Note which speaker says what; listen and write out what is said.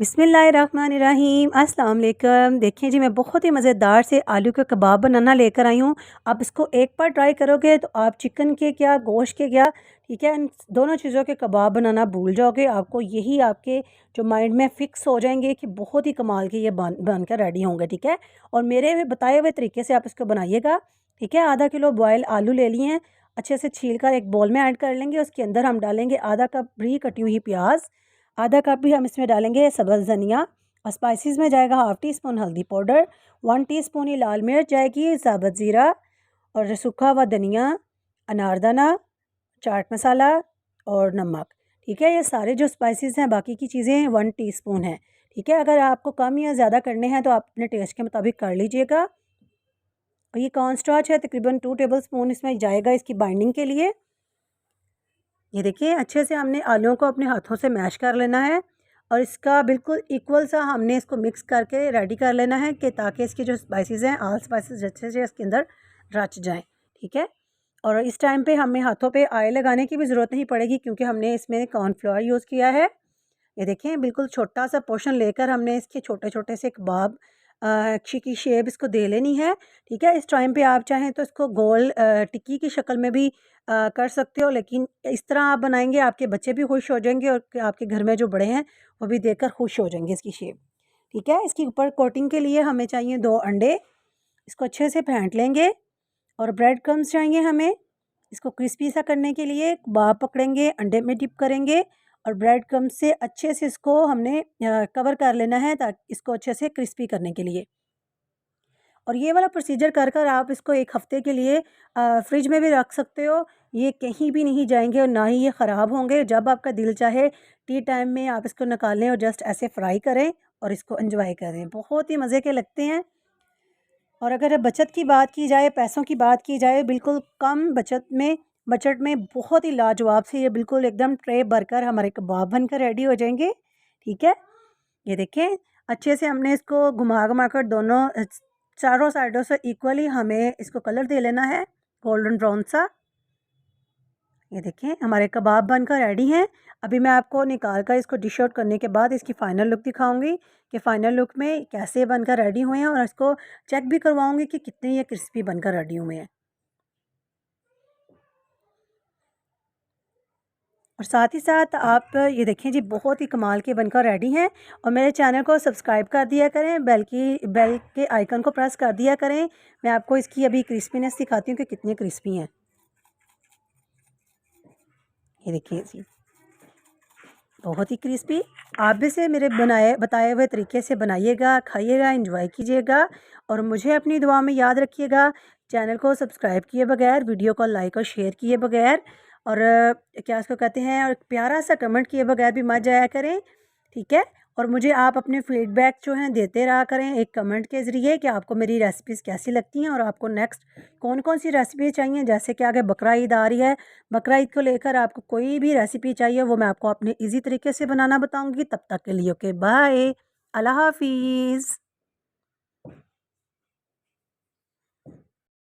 Speaker 1: बिस्मिल्लाहिर्रहमानिर्रहीम अस्सलाम वालेकुम। देखिए जी, मैं बहुत ही मज़ेदार से आलू का कबाब बनाना लेकर आई हूँ। आप इसको एक बार ट्राई करोगे तो आप चिकन के क्या, गोश्त के क्या, ठीक है, इन दोनों चीज़ों के कबाब बनाना भूल जाओगे। आपको यही आपके जो माइंड में फ़िक्स हो जाएंगे कि बहुत ही कमाल के ये बनकर रेडी होंगे, ठीक है। और मेरे बताए हुए तरीके से आप इसको बनाइएगा, ठीक है। आधा किलो बॉयल आलू ले लिए हैं, अच्छे से छील कर एक बाउल में ऐड कर लेंगे। उसके अंदर हम डालेंगे आधा कप बारीक कटी हुई प्याज, आधा कप भी हम इसमें डालेंगे सब्ज़ धनिया, और स्पाइसेस में जाएगा हाफ़ टी स्पून हल्दी पाउडर, 1 टीस्पून ही लाल मिर्च जाएगी, साबुत ज़ीरा और सूखा हुआ धनिया, अनारदाना, चाट मसाला और नमक, ठीक है। ये सारे जो स्पाइसेस हैं, बाकी की चीज़ें 1 टीस्पून है, ठीक है। अगर आपको कम या ज़्यादा करने हैं तो आप अपने टेस्ट के मुताबिक कर लीजिएगा। और ये कॉर्न स्टार्च है, तकरीबन 2 टेबल स्पून इसमें जाएगा इसकी बाइंडिंग के लिए। ये देखिए, अच्छे से हमने आलूओं को अपने हाथों से मैश कर लेना है और इसका बिल्कुल इक्वल सा हमने इसको मिक्स करके रेडी कर लेना है कि ताकि इसकी जो स्पाइसेस हैं, ऑल स्पाइसेस अच्छे से इसके अंदर रच जाएं, ठीक है। और इस टाइम पे हमें हाथों पे ऑयल लगाने की भी ज़रूरत नहीं पड़ेगी क्योंकि हमने इसमें कॉर्नफ्लोर यूज़ किया है। ये देखें, बिल्कुल छोटा सा पोर्शन लेकर हमने इसके छोटे छोटे से कबाब अच्छी की शेप इसको दे लेनी है, ठीक है। इस टाइम पे आप चाहें तो इसको गोल टिक्की की शक्ल में भी कर सकते हो, लेकिन इस तरह आप बनाएंगे आपके बच्चे भी खुश हो जाएंगे और आपके घर में जो बड़े हैं वो भी देखकर खुश हो जाएंगे इसकी शेप, ठीक है। इसकी ऊपर कोटिंग के लिए हमें चाहिए 2 अंडे, इसको अच्छे से फेंट लेंगे। और ब्रेड क्रम्स चाहिए हमें, इसको क्रिस्पी सा करने के लिए कबाब पकड़ेंगे, अंडे में डिप करेंगे और ब्रेड क्रम्स से अच्छे से इसको हमने कवर कर लेना है ताकि इसको अच्छे से क्रिस्पी करने के लिए। और ये वाला प्रोसीजर कर कर आप इसको 1 हफ़्ते के लिए फ्रिज में भी रख सकते हो। ये कहीं भी नहीं जाएँगे और ना ही ये ख़राब होंगे। जब आपका दिल चाहे टी टाइम में आप इसको निकालें और जस्ट ऐसे फ्राई करें और इसको एंजॉय करें। बहुत ही मज़े के लगते हैं। और अगर बचत की बात की जाए, पैसों की बात की जाए, बिल्कुल कम बजट में बहुत ही लाजवाब से ये बिल्कुल एकदम ट्रे भरकर हमारे कबाब बनकर रेडी हो जाएँगे, ठीक है। ये देखें, अच्छे से हमने इसको घुमा कर दोनों चारों साइडों से इक्वली हमें इसको कलर दे लेना है, गोल्डन ब्राउन सा। ये देखें, हमारे कबाब बनकर रेडी हैं। अभी मैं आपको निकाल कर इसको डिश आउट करने के बाद इसकी फ़ाइनल लुक दिखाऊंगी कि फ़ाइनल लुक में कैसे बनकर रेडी हुए हैं, और इसको चेक भी करवाऊंगी कि कितने ये क्रिस्पी बनकर रेडी हुए हैं। और साथ ही साथ आप ये देखें जी, बहुत ही कमाल के बनकर रेडी हैं। और मेरे चैनल को सब्सक्राइब कर दिया करें, बेल के आइकन को प्रेस कर दिया करें। मैं आपको इसकी अभी क्रिस्पीनेस दिखाती हूँ कि कितने क्रिस्पी हैं। ये देखिए जी, बहुत ही क्रिस्पी। आप भी से मेरे बताए हुए तरीके से बनाइएगा, खाइएगा, एंजॉय कीजिएगा और मुझे अपनी दुआ में याद रखिएगा। चैनल को सब्सक्राइब किए बगैर, वीडियो को लाइक और शेयर किए बगैर, और क्या इसको कहते हैं, और प्यारा सा कमेंट किए बगैर भी मत जाया करें, ठीक है। और मुझे आप अपने फीडबैक जो हैं देते रहा करें एक कमेंट के ज़रिए कि आपको मेरी रेसिपीज़ कैसी लगती हैं और आपको नेक्स्ट कौन कौन सी रेसिपी चाहिए। जैसे कि आगे बकरा ईद आ रही है, बकरा ईद को लेकर आपको कोई भी रेसिपी चाहिए वो मैं आपको अपने ईज़ी तरीके से बनाना बताऊँगी। तब तक के लिए ओके बाय, अल्लाह हाफ़िज़।